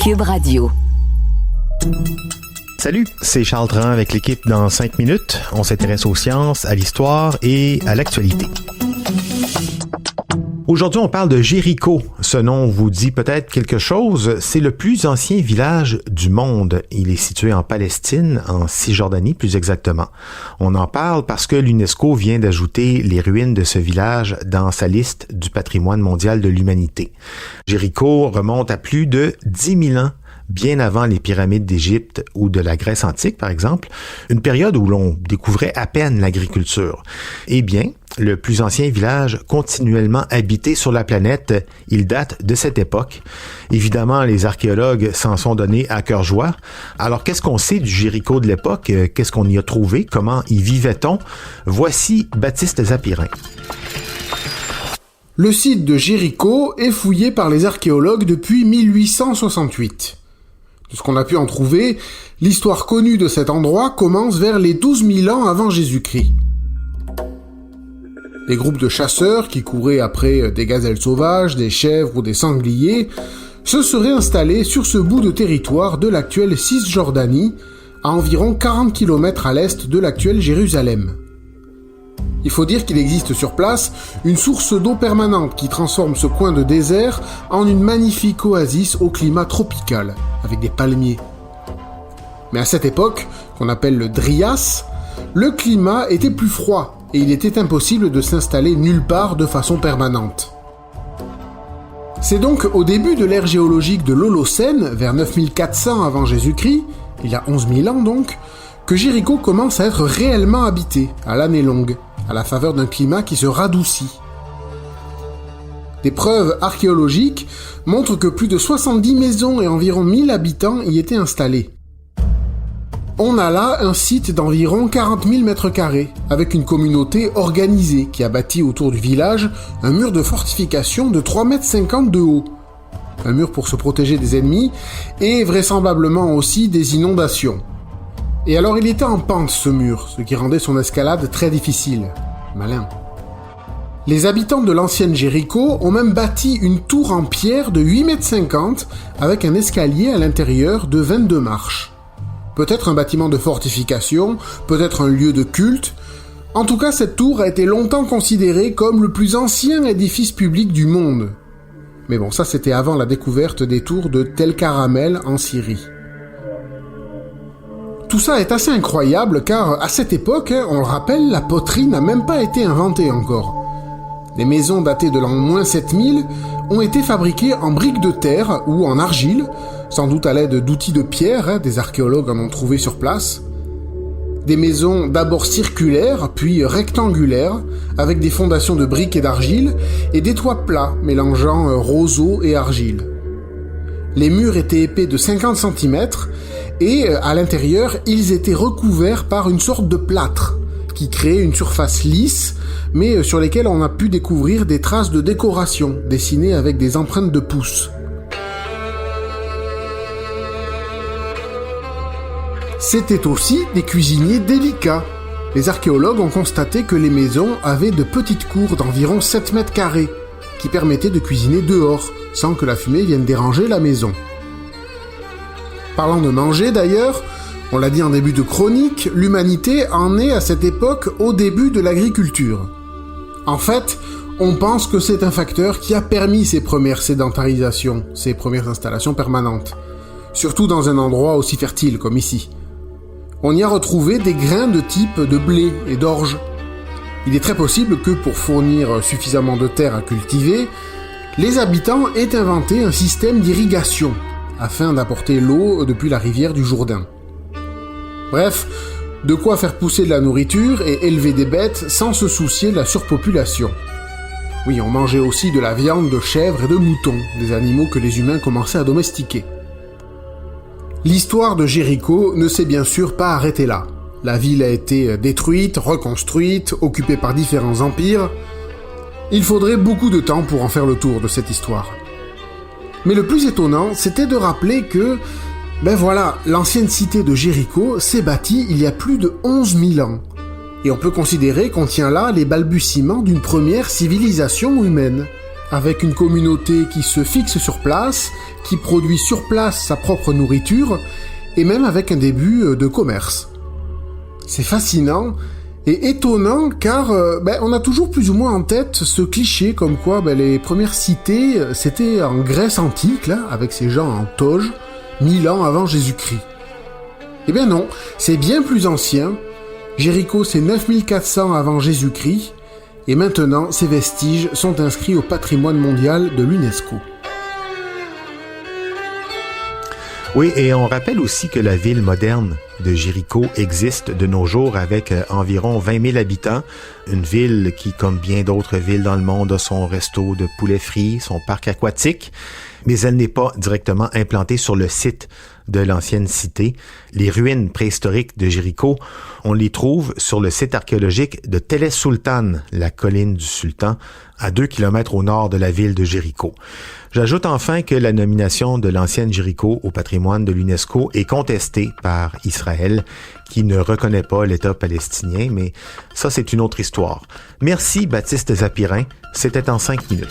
Cube Radio. Salut, c'est Charles Dran avec l'équipe dans 5 minutes. On s'intéresse aux sciences, à l'histoire et à l'actualité. Aujourd'hui, on parle de Jéricho. Ce nom vous dit peut-être quelque chose. C'est le plus ancien village du monde. Il est situé en Palestine, en Cisjordanie plus exactement. On en parle parce que l'UNESCO vient d'ajouter les ruines de ce village dans sa liste du patrimoine mondial de l'humanité. Jéricho remonte à plus de 10 000 ans, bien avant les pyramides d'Égypte ou de la Grèce antique, par exemple, une période où l'on découvrait à peine l'agriculture. Eh bien, le plus ancien village continuellement habité sur la planète, il date de cette époque. Évidemment, les archéologues s'en sont donnés à cœur joie. Alors, qu'est-ce qu'on sait du Jéricho de l'époque? Qu'est-ce qu'on y a trouvé? Comment y vivait-on? Voici Baptiste Zapirin. Le site de Jéricho est fouillé par les archéologues depuis 1868. De ce qu'on a pu en trouver, l'histoire connue de cet endroit commence vers les 12 000 ans avant Jésus-Christ. Des groupes de chasseurs qui couraient après des gazelles sauvages, des chèvres ou des sangliers se seraient installés sur ce bout de territoire de l'actuelle Cisjordanie, à environ 40 km à l'est de l'actuelle Jérusalem. Il faut dire qu'il existe sur place une source d'eau permanente qui transforme ce coin de désert en une magnifique oasis au climat tropical, avec des palmiers. Mais à cette époque, qu'on appelle le Dryas, le climat était plus froid et il était impossible de s'installer nulle part de façon permanente. C'est donc au début de l'ère géologique de l'Holocène, vers 9400 avant Jésus-Christ, il y a 11 000 ans donc, que Jéricho commence à être réellement habité, à l'année longue, à la faveur d'un climat qui se radoucit. Des preuves archéologiques montrent que plus de 70 maisons et environ 1000 habitants y étaient installés. On a là un site d'environ 40 000 m², avec une communauté organisée qui a bâti autour du village un mur de fortification de 3,50 m de haut. Un mur pour se protéger des ennemis et vraisemblablement aussi des inondations. Et alors il était en pente ce mur, ce qui rendait son escalade très difficile. Malin. Les habitants de l'ancienne Jéricho ont même bâti une tour en pierre de 8,50 m avec un escalier à l'intérieur de 22 marches. Peut-être un bâtiment de fortification, peut-être un lieu de culte. En tout cas, cette tour a été longtemps considérée comme le plus ancien édifice public du monde. Mais bon, ça c'était avant la découverte des tours de Tel Caramel en Syrie. Tout ça est assez incroyable car à cette époque, on le rappelle, la poterie n'a même pas été inventée encore. Les maisons datées de l'an -7000 ont été fabriquées en briques de terre ou en argile, sans doute à l'aide d'outils de pierre, des archéologues en ont trouvé sur place. Des maisons d'abord circulaires, puis rectangulaires, avec des fondations de briques et d'argile, et des toits plats mélangeant roseaux et argile. Les murs étaient épais de 50 cm, et à l'intérieur, ils étaient recouverts par une sorte de plâtre, qui créait une surface lisse, mais sur lesquelles on a pu découvrir des traces de décoration, dessinées avec des empreintes de pouces. C'étaient aussi des cuisiniers délicats. Les archéologues ont constaté que les maisons avaient de petites cours d'environ 7 m², qui permettaient de cuisiner dehors, sans que la fumée vienne déranger la maison. Parlant de manger d'ailleurs, on l'a dit en début de chronique, l'humanité en est à cette époque au début de l'agriculture. En fait, on pense que c'est un facteur qui a permis ces premières sédentarisations, ces premières installations permanentes. Surtout dans un endroit aussi fertile comme ici. On y a retrouvé des grains de type de blé et d'orge. Il est très possible que pour fournir suffisamment de terre à cultiver, les habitants aient inventé un système d'irrigation, afin d'apporter l'eau depuis la rivière du Jourdain. Bref, de quoi faire pousser de la nourriture et élever des bêtes sans se soucier de la surpopulation. Oui, on mangeait aussi de la viande de chèvres et de moutons, des animaux que les humains commençaient à domestiquer. L'histoire de Jéricho ne s'est bien sûr pas arrêtée là. La ville a été détruite, reconstruite, occupée par différents empires. Il faudrait beaucoup de temps pour en faire le tour de cette histoire. Mais le plus étonnant, c'était de rappeler que, l'ancienne cité de Jéricho s'est bâtie il y a plus de 11 000 ans. Et on peut considérer qu'on tient là les balbutiements d'une première civilisation humaine. avec une communauté qui se fixe sur place, qui produit sur place sa propre nourriture, et même avec un début de commerce. C'est fascinant et étonnant car on a toujours plus ou moins en tête ce cliché comme quoi les premières cités c'était en Grèce antique, là, avec ces gens en toge, 1000 ans avant Jésus-Christ. Eh bien non, c'est bien plus ancien. Jéricho c'est 9400 avant Jésus-Christ, et maintenant ces vestiges sont inscrits au patrimoine mondial de l'UNESCO. Oui, et on rappelle aussi que la ville moderne de Jéricho existe de nos jours avec environ 20 000 habitants. Une ville qui, comme bien d'autres villes dans le monde, a son resto de poulet frit, son parc aquatique, mais elle n'est pas directement implantée sur le site de l'ancienne cité. Les ruines préhistoriques de Jéricho, on les trouve sur le site archéologique de Tell es-Sultan, la colline du sultan, à 2 kilomètres au nord de la ville de Jéricho. J'ajoute enfin que la nomination de l'ancienne Jéricho au patrimoine de l'UNESCO est contestée par Israël, qui ne reconnaît pas l'État palestinien, mais ça c'est une autre histoire. Merci Baptiste Zapirin, c'était en 5 minutes.